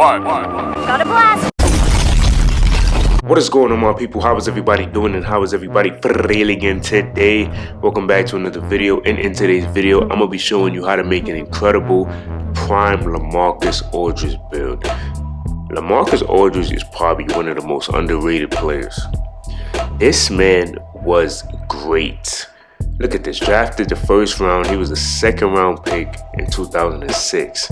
Got a blast. What is going on, my people? How is everybody doing and how is everybody feeling in today? Welcome back to another video, and in today's video I'm gonna be showing you how to make an incredible prime LaMarcus Aldridge build. LaMarcus Aldridge is probably one of the most underrated players. This man was great. Look at this, drafted the first round. He was a second round pick in 2006.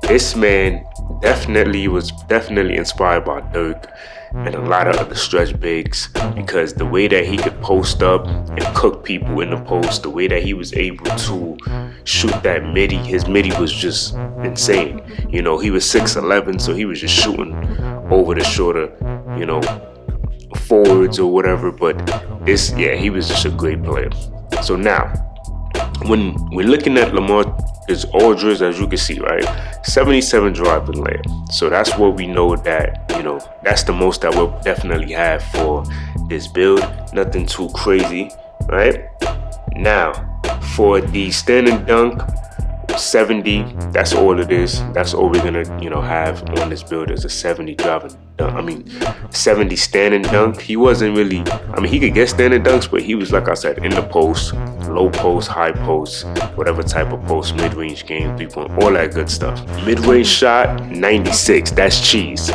This man was definitely inspired by Dirk and a lot of other stretch bigs, because the way that he could post up and cook people in the post, the way that he was able to shoot that midi, his midi was just insane. You know, he was 6'11", so he was just shooting over the shorter, you know, forwards or whatever. But he was just a great player. So now, when we're looking at LaMarcus Aldridge, as you can see, right, 77 driving layup. So that's what we know that, you know, that's the most that we'll definitely have for this build. Nothing too crazy, right? Now, for the standing dunk, 70, that's all it is. That's all we're gonna, you know, have on this build is a 70 driving dunk. 70 standing dunk. He wasn't really, he could get standing dunks, but he was, like I said, in the post, low post, high post, whatever type of post, mid-range game, 3-point, all that good stuff. Mid-range shot, 96, that's cheese.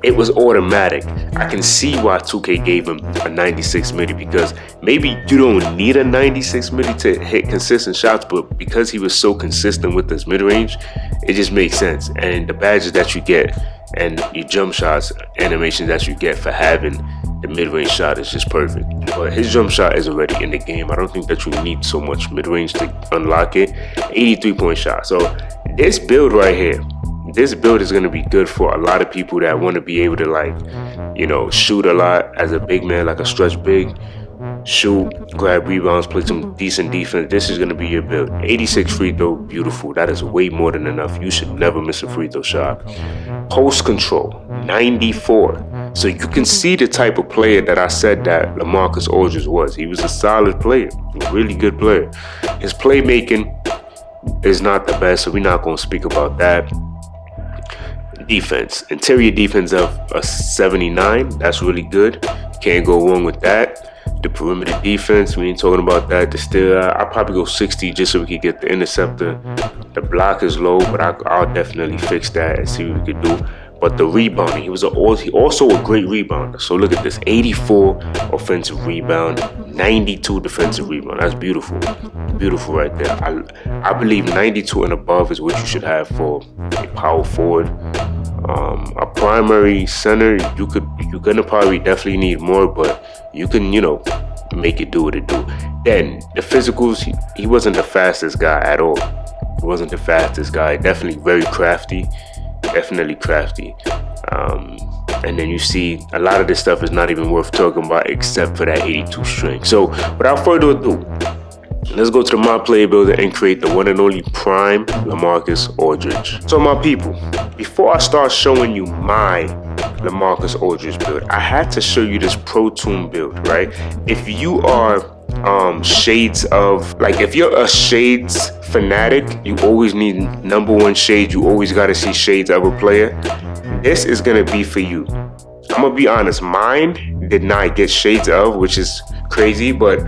It was automatic. I can see why 2K gave him a 96 midi, because maybe you don't need a 96 midi to hit consistent shots, but because he was so consistent with his mid-range, it just makes sense. And the badges that you get and your jump shots animations that you get for having the mid-range shot is just perfect. But his jump shot is already in the game. I don't think that you need so much mid-range to unlock it. 83-point shot. So this build right here, this build is going to be good for a lot of people that want to be able to, like, you know, shoot a lot as a big man, like a stretch big. Shoot, grab rebounds, play some decent defense. This is going to be your build. 86 free throw, beautiful. That is way more than enough. You should never miss a free throw shot. Post control, 94. So you can see the type of player that I said that LaMarcus Aldridge was. He was a solid player, a really good player. His playmaking is not the best, so we're not going to speak about that. Defense, interior defense of a 79, that's really good. Can't go wrong with that. The perimeter defense, we ain't talking about that. The steal, I'll probably go 60 just so we can get the interceptor. The block is low, but I'll definitely fix that and see what we can do. But the rebounding, he also a great rebounder. So look at this, 84 offensive rebound, 92 defensive rebound. That's beautiful, beautiful right there. I believe 92 and above is what you should have for a power forward. A primary center, you're gonna probably definitely need more, but you can, you know, make it do what it do. Then the physicals, he wasn't the fastest guy at all. He wasn't the fastest guy. Definitely very crafty. Definitely crafty. And then you see a lot of this stuff is not even worth talking about except for that 82 strength. So without further ado, let's go to the My Player Builder and create the one and only prime LaMarcus Aldridge. So my people, before I start showing you my LaMarcus Aldridge build, I had to show you this Pro Toon build, right? If you are shades of, like, if you're a shades fanatic, you always need #1 shade. You always got to see shades of a player. This is gonna be for you. I'm gonna be honest, mine did not get shades of, which is crazy, but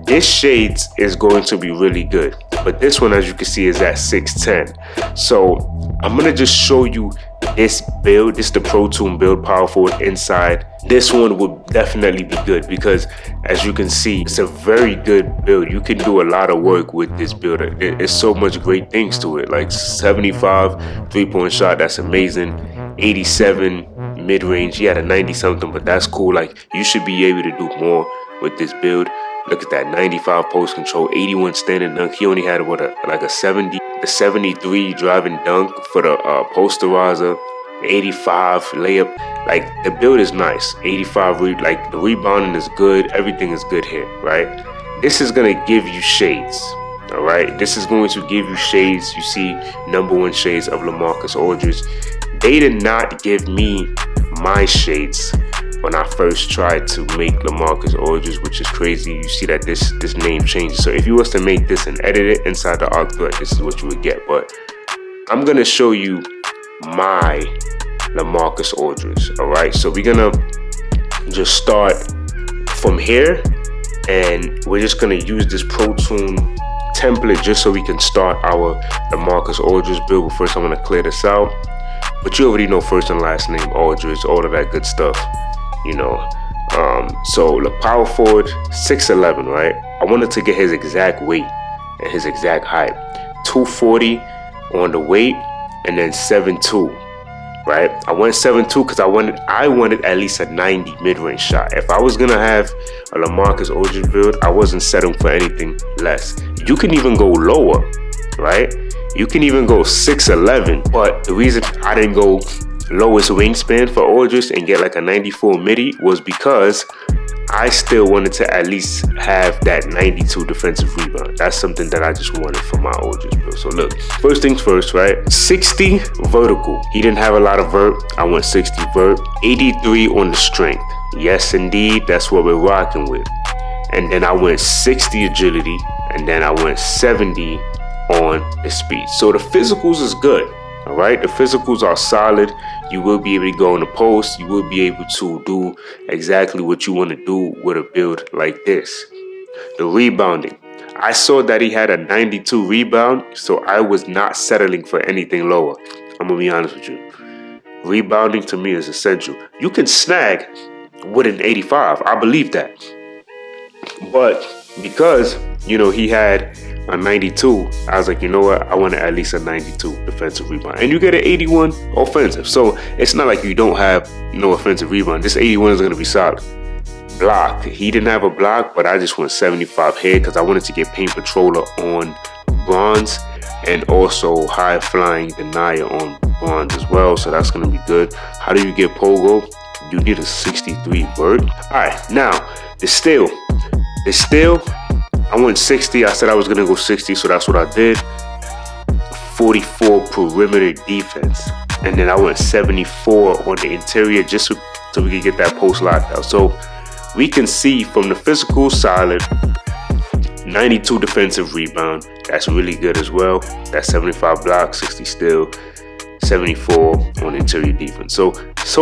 this shades is going to be really good. But this one, as you can see, is at 610. So I'm gonna just show you this build. This is the Pro Toon build, power forward inside. This one would definitely be good because, as you can see, it's a very good build. You can do a lot of work with this build. There's so much great things to it, like 75 3-point shot, that's amazing. 87 mid-range, he had a 90 something, but that's cool. Like, you should be able to do more with this build. Look at that, 95 post control, 81 standing dunk. He only had a 70. The 73 driving dunk for the posterizer, 85 layup. Like, the build is nice. 85 like the rebounding is good. Everything is good here, right? This is gonna give you shades. All right, this is going to give you shades. You see #1 shades of LaMarcus Aldridge. They did not give me my shades when I first tried to make LaMarcus Aldridge, which is crazy. You see that this name changes. So if you was to make this and edit it inside the arc thread, this is what you would get. But I'm gonna show you my LaMarcus Aldridge. All right, so we're gonna just start from here, and we're just gonna use this Pro Tool template just so we can start our LaMarcus Aldridge build. But first, I'm gonna clear this out. But you already know first and last name Aldridge, all of that good stuff, you know. So the power forward, 6'11", right? I wanted to get his exact weight and his exact height. 240 on the weight, and then 7'2", right? I went 7'2" because I wanted at least a 90 mid-range shot. If I was gonna have a LaMarcus Aldridge build, I wasn't settling for anything less. You can even go lower, right? You can even go 6'11", but the reason I didn't go lowest wingspan for Aldridge and get like a 94 midi was because I still wanted to at least have that 92 defensive rebound. That's something that I just wanted for my Aldridge build. So look, first things first, right? 60 vertical. He didn't have a lot of vert. I went 60 vert. 83 on the strength. Yes, indeed, that's what we're rocking with. And then I went 60 agility, and then I went 70 on the speed. So the physicals is good. All right, the physicals are solid. You will be able to go in the post. You will be able to do exactly what you want to do with a build like this. The rebounding, I saw that he had a 92 rebound, so I was not settling for anything lower. I'm gonna be honest with you. Rebounding to me is essential. You can snag with an 85. I believe that. But because, you know, he had a 92, I was like, you know what, I want at least a 92 defensive rebound, and you get an 81 offensive. So it's not like you don't have no offensive rebound. This 81 is going to be solid. Block, he didn't have a block, but I just went 75 here because I wanted to get paint patroller on bronze and also high flying denier on bronze as well. So that's going to be good. How do you get pogo? You need a 63 vert. All right, now the steal, I went 60. I said I was going to go 60, so that's what I did. 44 perimeter defense. And then I went 74 on the interior just so we could get that post lockdown. So we can see from the physical solid, 92 defensive rebound. That's really good as well. That's 75 block, 60 steal, 74 on interior defense. So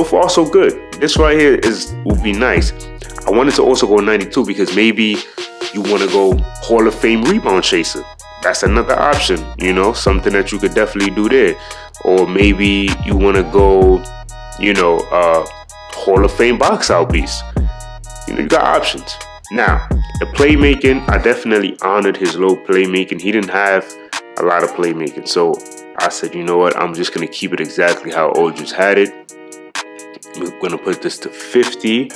far so good. This right here would be nice. I wanted to also go 92 because maybe you want to go Hall of Fame rebound chaser. That's another option, you know, something that you could definitely do there. Or maybe you want to go, you know, Hall of Fame box out beast. You know, you got options. Now, the playmaking, I definitely honored his low playmaking. He didn't have a lot of playmaking. So I said, you know what, I'm just going to keep it exactly how Aldridge had it. We're going to put this to 50.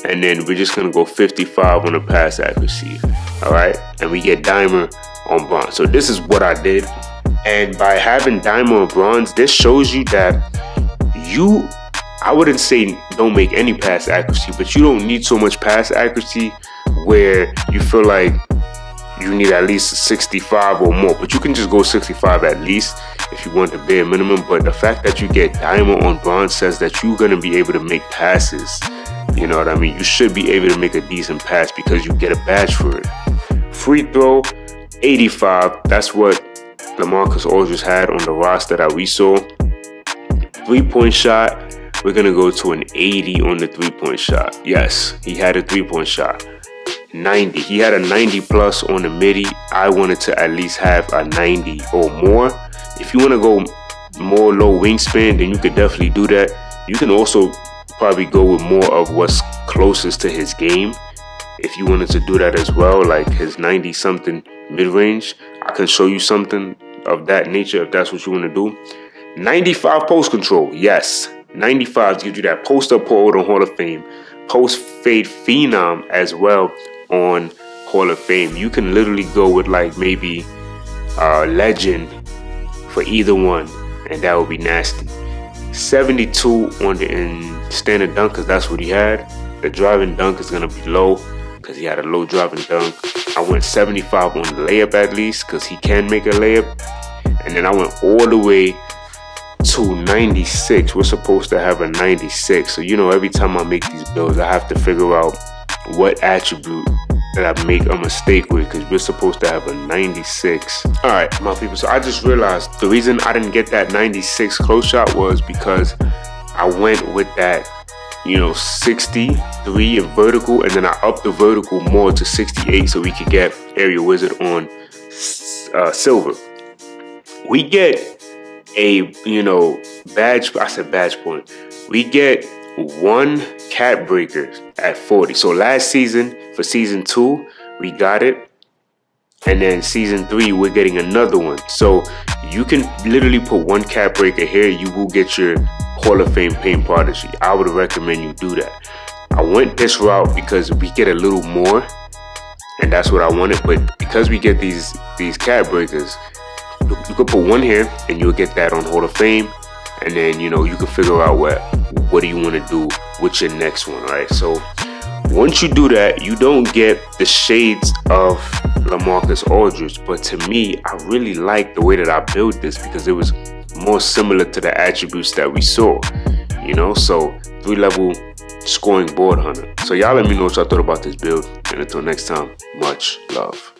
And then we're just going to go 55 on the pass accuracy. All right. And we get diamond on bronze. So this is what I did. And by having diamond on bronze, this shows you that I wouldn't say don't make any pass accuracy, but you don't need so much pass accuracy where you feel like you need at least 65 or more. But you can just go 65 at least if you want the bare minimum. But the fact that you get diamond on bronze says that you're going to be able to make passes. You know what I mean? You should be able to make a decent pass because you get a badge for it. Free throw, 85. That's what LaMarcus Aldridge had on the roster that we saw. 3-point shot, we're going to go to an 80 on the 3-point shot. Yes, he had a 3-point shot. 90. He had a 90 plus on the midi. I wanted to at least have a 90 or more. If you want to go more low wingspan, then you could definitely do that. You can also probably go with more of what's closest to his game if you wanted to do that as well, like his 90 something mid-range. I can show you something of that nature if that's what you want to do. 95 post control, yes. 95 gives you that post up hold on Hall of Fame, post fade phenom as well on Hall of Fame. You can literally go with like maybe legend for either one, and that would be nasty. 72 on the standard dunk because that's what he had. The driving dunk is going to be low because he had a low driving dunk. I went 75 on the layup at least because he can make a layup. And then I went all the way to 96. We're supposed to have a 96. So, you know, every time I make these builds, I have to figure out what attribute that I make a mistake with because we're supposed to have a 96. All right, my people. So I just realized the reason I didn't get that 96 close shot was because I went with that, 63 in vertical, and then I upped the vertical more to 68 so we could get Area Wizard on silver. We get a, badge, I said badge point. We get one cap breaker at 40. So last season, for season 2, we got it. And then season 3, we're getting another one. So you can literally put one cap breaker here. You will get your Hall of Fame Paint Prodigy. I would recommend you do that. I went this route because we get a little more, and that's what I wanted. But because we get these cap breakers, you could put one here and you'll get that on Hall of Fame. And then, you can figure out what do you want to do with your next one, right? So once you do that, you don't get the shades of LaMarcus Aldridge. But to me, I really like the way that I built this because it was more similar to the attributes that we saw, so 3-level scoring board hunter. So y'all let me know what y'all thought about this build. And until next time, much love.